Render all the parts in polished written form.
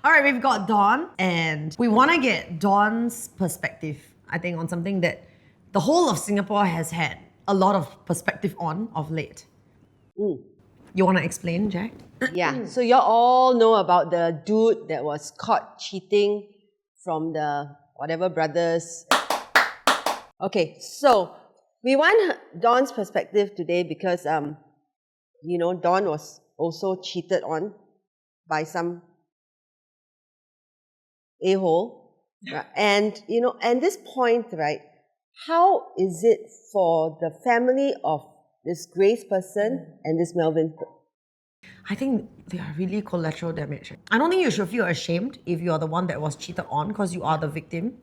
All right, we've got Dawn, and we want to get Dawn's perspective, I think, on something that the whole of Singapore has had a lot of perspective on of late. You want to explain, Jack? Yeah, so you all know about the dude that was caught cheating from the whatever brothers. Okay, so we want Dawn's perspective today because, Dawn was also cheated on by some a-hole. Right? And, and this point, right, how is it for the family of this Grace person and this Melvin? I think they are really collateral damage. I don't think you should feel ashamed if you are the one that was cheated on because you are the victim.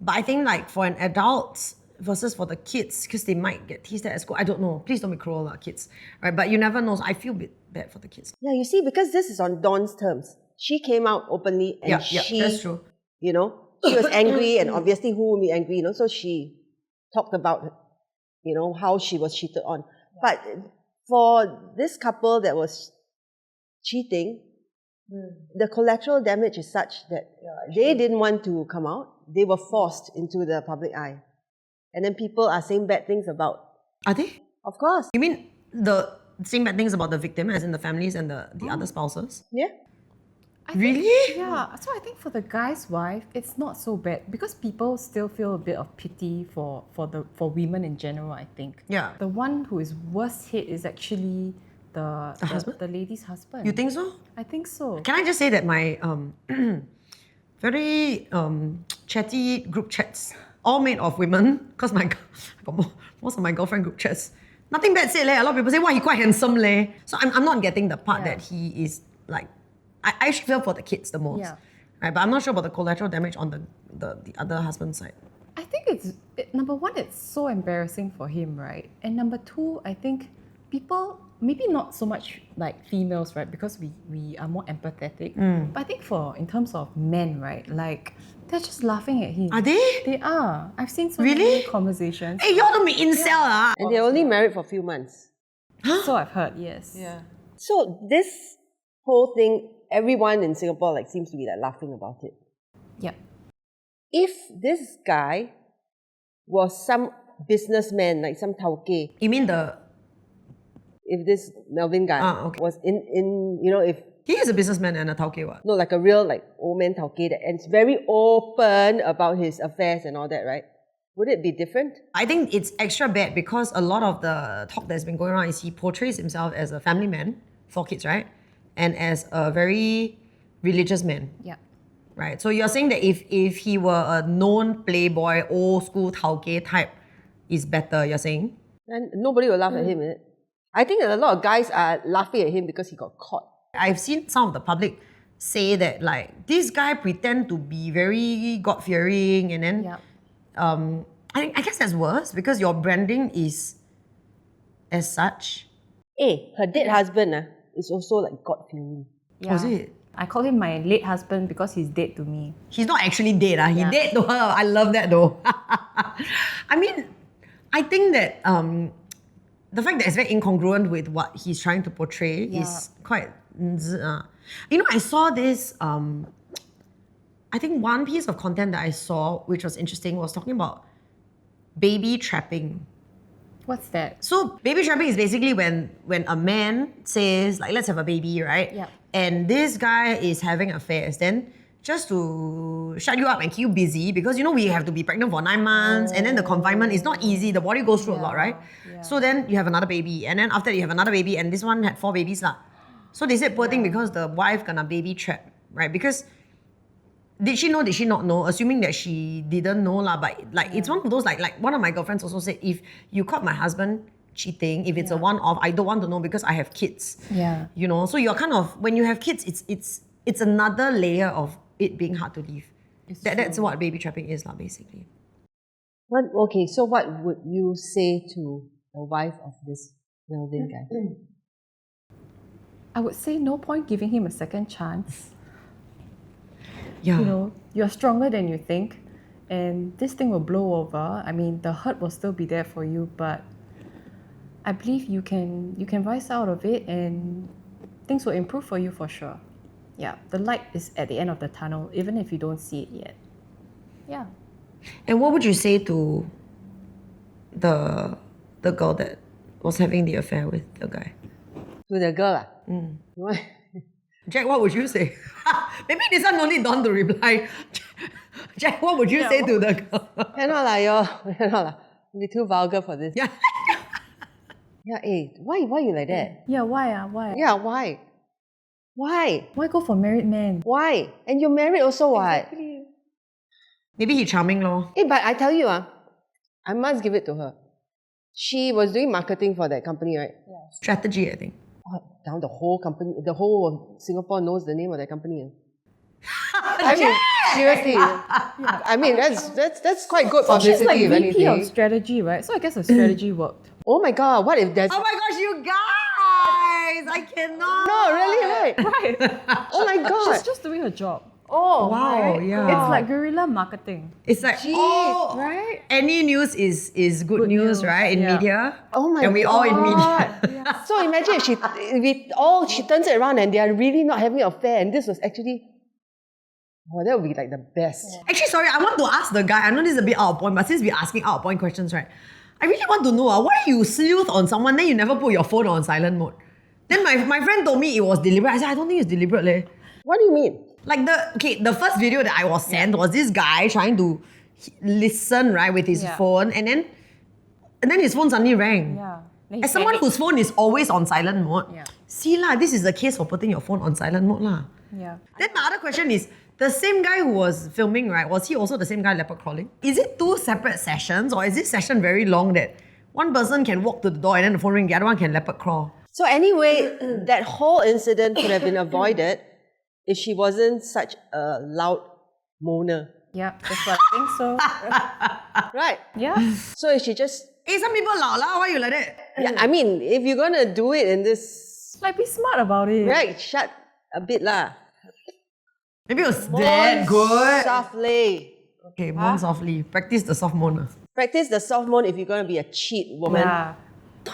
But I think like for an adult versus for the kids, because they might get teased at school. I don't know. Please don't be cruel, kids. Right? But you never know. So I feel a bit bad for the kids. Yeah, you see, because this is on Dawn's terms. She came out openly and she, that's true. she was angry and obviously who will be angry, so she talked about, how she was cheated on. But for this couple that was cheating, the collateral damage is such that they didn't want to come out. They were forced into the public eye. And then people are saying bad things about... Are they? Of course. You mean the saying bad things about the victim, as in the families and the other spouses? Yeah. Really? Yeah, so I think for the guy's wife, it's not so bad because people still feel a bit of pity for women in general, I think. Yeah. The one who is worst hit is actually the husband? The lady's husband. You think so? I think so. Can I just say that my very chatty group chats, all made of women, because I got most of my girlfriend group chats, nothing bad said. A lot of people say, wow, he quite handsome. So I'm not getting the part that he is like, I should feel for the kids the most. Yeah. Right, but I'm not sure about the collateral damage on the other husband's side. I think number one, it's so embarrassing for him, right? And number two, I think people, maybe not so much like females, right? Because we are more empathetic. But I think in terms of men, right? Like, they're just laughing at him. Are they? They are. I've seen so Really? many conversations. Hey, y'all don't be incel, And they're only married for a few months. So I've heard, yes. Yeah. So this whole thing, everyone in Singapore seems to be laughing about it. Yep. If this guy was some businessman, like some tauke, You mean if this Melvin guy was if he is a businessman and a tauke what? no, like a real old man tauke and it's very open about his affairs and all that, right? Would it be different? I think it's extra bad because a lot of the talk that's been going around is he portrays himself as a family man, 4 kids, right? And as a very religious man. Yeah. Right? So you're saying that if he were a known playboy, old school tauke type, is better, you're saying? And nobody will laugh at him, is it? I think that a lot of guys are laughing at him because he got caught. I've seen some of the public say that this guy pretend to be very God-fearing and then I guess that's worse because your branding is as such. Her dead husband is also God-fearing. Yeah. Was it? I call him my late husband because he's dead to me. He's not actually dead. He dead to her. I love that though. I mean, I think that the fact that it's very incongruent with what he's trying to portray is quite... I saw this... I think one piece of content that I saw, which was interesting, was talking about baby trapping. What's that? So baby trapping is basically when a man says, let's have a baby, right? Yeah. And this guy is having affairs, then just to shut you up and keep you busy, because we have to be pregnant for 9 months, and then the confinement is not easy. The body goes through a lot, right? Yeah. So then you have another baby, and then after that you have another baby, and this one had 4 babies lah. So they said poor thing because the wife gonna baby trap, right? Because did she know, did she not know? Assuming that she didn't know lah, but it's one of those like one of my girlfriends also said, if you caught my husband cheating, if it's a one-off, I don't want to know because I have kids. Yeah. So you're kind of, when you have kids, it's another layer of it being hard to leave. That's what baby trapping is lah, basically. So what would you say to the wife of this Melvin guy? I would say no point giving him a second chance. Yeah. You're stronger than you think, and this thing will blow over. I mean, the hurt will still be there for you, but I believe you can rise out of it and things will improve for you for sure. Yeah, the light is at the end of the tunnel, even if you don't see it yet. Yeah. And what would you say to the girl that was having the affair with the guy? To the girl, Why? Jack, what would you say? Maybe this one no need Don to reply. Jack, what would you say to the girl? Cannot lah, cannot lah. Be too vulgar for this. Yeah. Yeah, why you like that? Yeah, why? Why? Yeah, why? Why? Why go for married men? Why? And you're married also, what? Maybe he charming lor. But I tell you, I must give it to her. She was doing marketing for that company, right? Strategy, I think. Oh, now the whole company, the whole of Singapore knows the name of that company. I mean, seriously. I mean, that's quite good So she's publicity, like if VP of anything. strategy, right? So I guess the strategy worked. Oh my God, what if there's... Oh my gosh, you guys! I cannot. No, really, right? Right. Oh my God. She's just doing her job. Oh, Wow, my yeah. It's like guerrilla marketing. It's like, Right? any news is good news, news, right? In yeah. Oh media. my And we all in media. God. So imagine if she turns it around and they are really not having an affair and this was actually... Oh, that would be like the best. Actually, sorry, I want to ask the guy. I know this is a bit out of point, but since we're asking out of point questions, right? I really want to know why you sleuth on someone, then you never put your phone on silent mode. Then my friend told me it was deliberate. I said, I don't think it's deliberate, leh. What do you mean? Like the first video that I was sent was this guy trying to listen, right, with his phone, and then his phone suddenly rang. Yeah. Then he As someone panicked. whose phone is always on silent mode, Yeah. see lah, this is the case for putting your phone on silent mode lah. Yeah. Then my other question is, the same guy who was filming, right, was he also the same guy leopard crawling? Is it two separate sessions, or is this session very long that one person can walk to the door and then the phone ring, the other one can leopard crawl? So anyway, that whole incident could have been avoided if she wasn't such a loud moaner. Yeah, that's what I think so. Right? Yeah. So if she just... Hey, some people loud lah, why you like that? Yeah, I mean, if you're going to do it in this... Like, be smart about it. Right, shut a bit lah. Maybe it was that good. Softly. Okay, moan softly. Practice the soft moan. Practice the soft moan if you're going to be a cheat woman. Yeah.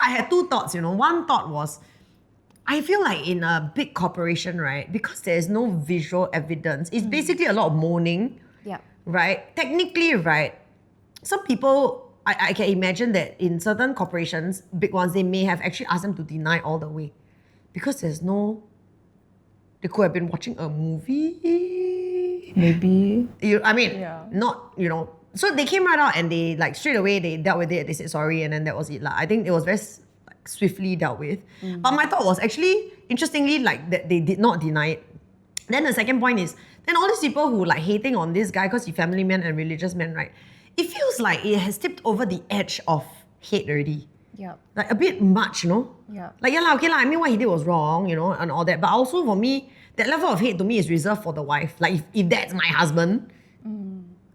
I had two thoughts, One thought was, I feel like in a big corporation, right, because there is no visual evidence, it's basically a lot of moaning, Yeah. right? Technically, right, some people, I can imagine that in certain corporations, big ones, they may have actually asked them to deny all the way. Because there's no... They could have been watching a movie. Maybe. Yeah. Not, So they came right out and they, like, straight away, they dealt with it. They said sorry and then that was it. I think it was very swiftly dealt with. But my thought was actually, interestingly, like, that they did not deny it. Then the second point is, then all these people who like hating on this guy because he's family man and religious man, right? It feels like it has tipped over the edge of hate already. Yeah. Like a bit much, Yeah. Like, okay I mean what he did was wrong, and all that. But also for me, that level of hate to me is reserved for the wife. Like if that's my husband,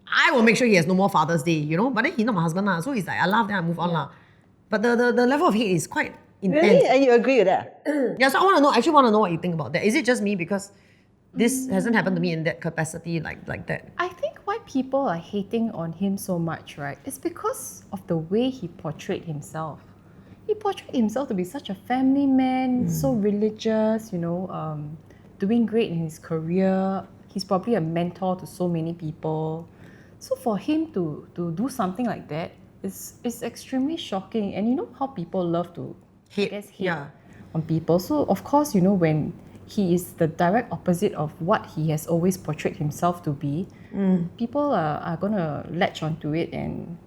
I will make sure he has no more Father's Day, But then he's not my husband lah. So it's like I laugh, then I move on lah. But the level of hate is quite intense. Really? And you agree with that? Yeah, so I actually want to know what you think about that. Is it just me because this hasn't happened to me in that capacity like that? I think why people are hating on him so much, right, is because of the way he portrayed himself. He portrayed himself to be such a family man, so religious, doing great in his career. He's probably a mentor to so many people. So for him to do something like that is extremely shocking. And you know how people love to Hate, hate yeah. on people. So of course, when he is the direct opposite of what he has always portrayed himself to be, people are going to latch onto it and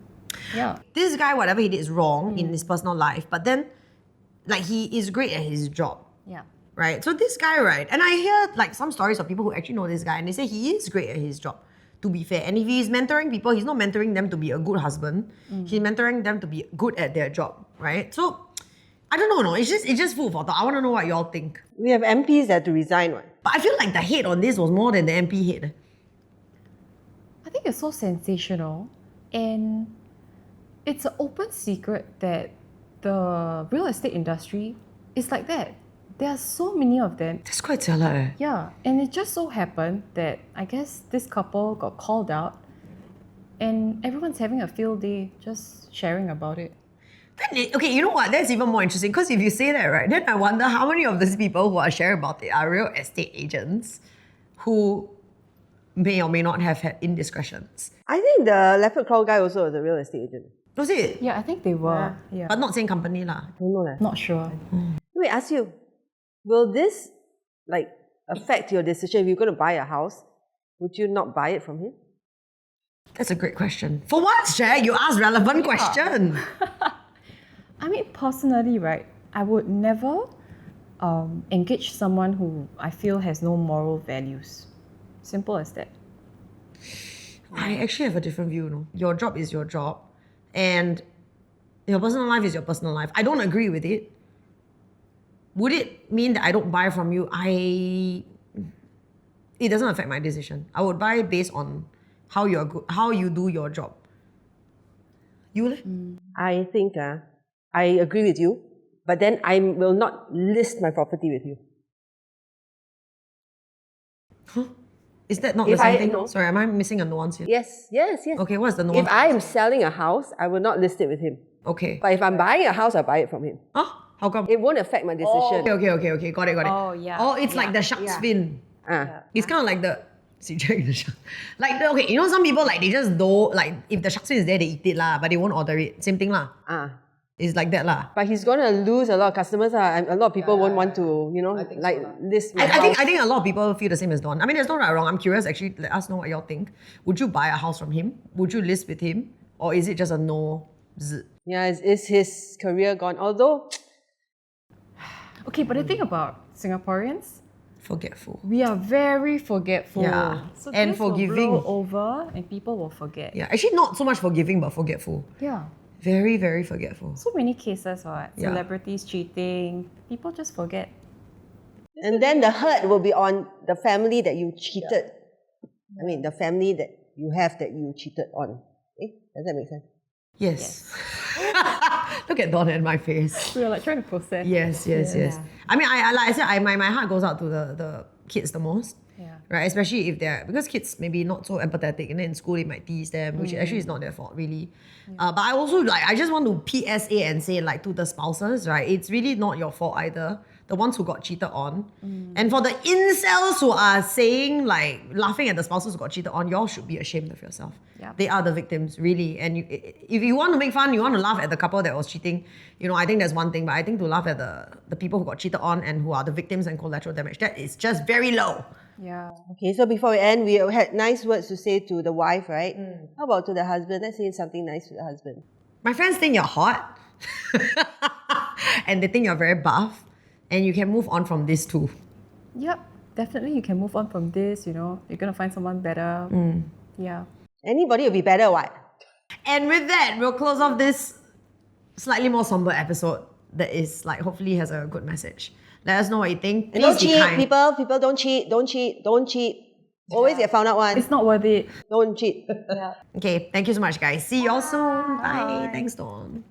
yeah. This guy, whatever he did is wrong in his personal life, but then like he is great at his job. Yeah. Right? So this guy, right, and I hear like some stories of people who actually know this guy and they say he is great at his job, to be fair. And if he's mentoring people, he's not mentoring them to be a good husband. He's mentoring them to be good at their job, right? So I don't know, no. It's just food for thought. I want to know what y'all think. We have MPs that had to resign, right? But I feel like the hate on this was more than the MP hate. I think it's so sensational, and it's an open secret that the real estate industry is like that. There are so many of them. That's quite sad. Yeah, and it just so happened that I guess this couple got called out and everyone's having a field day just sharing about it. Okay, you know what? That's even more interesting because if you say that, right, then I wonder how many of these people who are sharing about it are real estate agents who may or may not have had indiscretions. I think the leopard claw guy also was a real estate agent. Was it? Yeah, I think they were. Yeah. But not same company lah. I don't know. Leh. Not sure. Let me ask you, will this like affect your decision if you're going to buy a house? Would you not buy it from him? That's a great question. For once, Jack, you asked relevant question. I mean, personally, right, I would never engage someone who I feel has no moral values. Simple as that. I actually have a different view. No? Your job is your job, and your personal life is your personal life. I don't agree with it. Would it mean that I don't buy from you? It doesn't affect my decision. I would buy based on how you're good, how you do your job. You leh? I think I agree with you, but then I will not list my property with you. Huh? Is that not If the same I- thing? no. Sorry, am I missing a nuance here? Yes. Okay, what's the nuance? If I am selling a house, I will not list it with him. Okay. But if I'm buying a house, I'll buy it from him. Huh? How come? It won't affect my decision. Okay. Got it. Oh, yeah. Oh, it's like Yeah. the shark's fin. Ah. It's kind of like the... See, check the shark. Like, okay, you know some people, like, they just don't... Like, if the shark's fin is there, they eat it lah, but they won't order it. Same thing lah. Ah. It's like that lah. But he's going to lose a lot of customers. A lot of people won't want to, list my house. I think a lot of people feel the same as Dawn. I mean, there's no right or wrong. I'm curious, actually, let us know what y'all think. Would you buy a house from him? Would you list with him? Or is it just a no? Zzz? Yeah, is his career gone? Although, Okay, but the thing about Singaporeans, Forgetful. we are very forgetful. Yeah. So And this forgiving. will blow over and people will forget. Yeah, actually not so much forgiving, but forgetful. Yeah. Very, very forgetful. So many cases, what? Yeah. Celebrities cheating. People just forget. and then the hurt will be on the family that you cheated. I mean, the family that you have that you cheated on. Does that make sense? Yes. Look at Dawn and my face. We are like trying to process. Yes. I mean, like I said, my heart goes out to the kids the most. Yeah. Right, especially if they're, because kids maybe not so empathetic and then in school they might tease them, which actually is not their fault really. But I also I just want to PSA and say like to the spouses, right, it's really not your fault either. The ones who got cheated on. And for the incels who are saying like, laughing at the spouses who got cheated on, y'all should be ashamed of yourself. Yeah. They are the victims, really. And if you want to make fun, you want to laugh at the couple that was cheating, I think that's one thing. But I think to laugh at the people who got cheated on and who are the victims and collateral damage, that is just very low. Yeah. Okay, so before we end, we had nice words to say to the wife, right? How about to the husband? Let's say something nice to the husband. My friends think you're hot and they think you're very buff and you can move on from this too. Yep. Definitely you can move on from this, you're gonna find someone better. Yeah. Anybody will be better, what? And with that, we'll close off this slightly more somber episode that is like hopefully has a good message. Let us know what you think. And Please don't be cheat, kind. people don't cheat. Always get found out one. It's not worth it. Don't cheat. Okay, thank you so much guys. See you all soon. Bye. Thanks Dawn.